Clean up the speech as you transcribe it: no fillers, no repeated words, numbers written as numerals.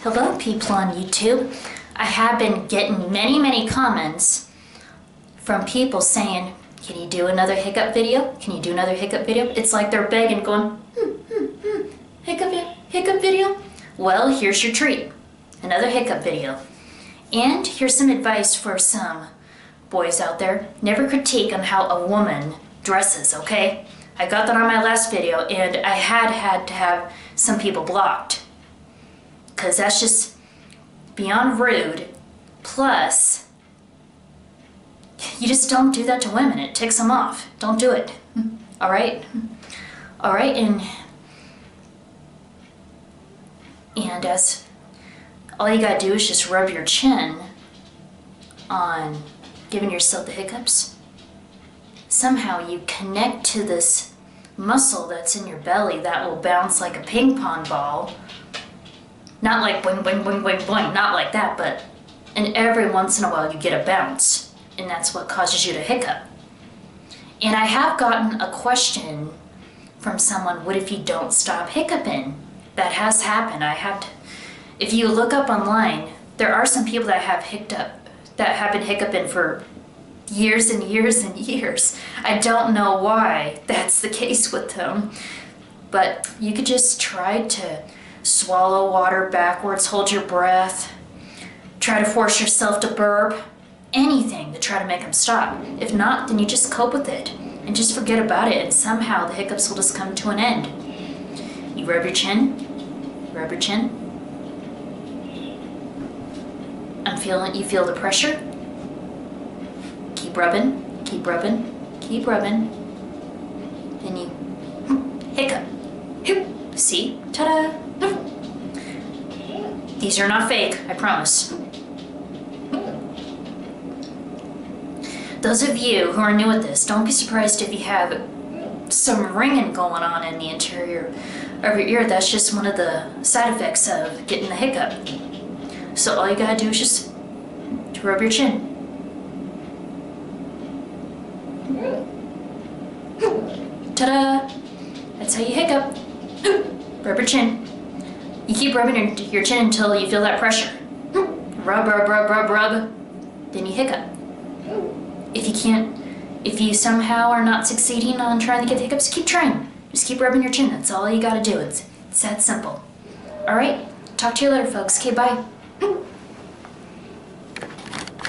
Hello people on YouTube. I have been getting many comments from people saying, can you do another hiccup video? Can you do another hiccup video? It's like they're begging, going, hiccup video? Well, here's your treat. Another hiccup video. And here's some advice for some boys out there. Never critique on how a woman dresses, okay? I got that on my last video and I had to have some people blocked. Because that's just beyond rude. Plus, you just don't do that to women. It ticks them off. Don't do it. Alright? Alright, and as all you gotta do is just rub your chin on giving yourself the hiccups. Somehow you connect to this muscle that's in your belly that will bounce like a ping pong ball. Not like boing, boing, boing, boing, boing, not like that, but and every once in a while you get a bounce, and that's what causes you to hiccup. And I have gotten a question from someone, what if you don't stop hiccuping? That has happened. If you look up online, there are some people that have been hiccuping for years and years and years. I don't know why that's the case with them, but you could just try to swallow water backwards, hold your breath, try to force yourself to burp, anything to try to make them stop. If not, then you just cope with it and just forget about it, and somehow the hiccups will just come to an end. You rub your chin, rub your chin. You feel the pressure. Keep rubbing, keep rubbing, keep rubbing. Then you hiccup. See? Ta-da! These are not fake, I promise. Those of you who are new at this, don't be surprised if you have some ringing going on in the interior of your ear. That's just one of the side effects of getting the hiccup. So all you gotta do is just rub your chin. Ta-da! That's how you hiccup. Rub your chin. You keep rubbing your chin until you feel that pressure. Rub, rub, rub, rub, rub. Then you hiccup. If you somehow are not succeeding on trying to get the hiccups, keep trying. Just keep rubbing your chin. That's all you gotta do. It's that simple. Alright? Talk to you later, folks. Okay, bye.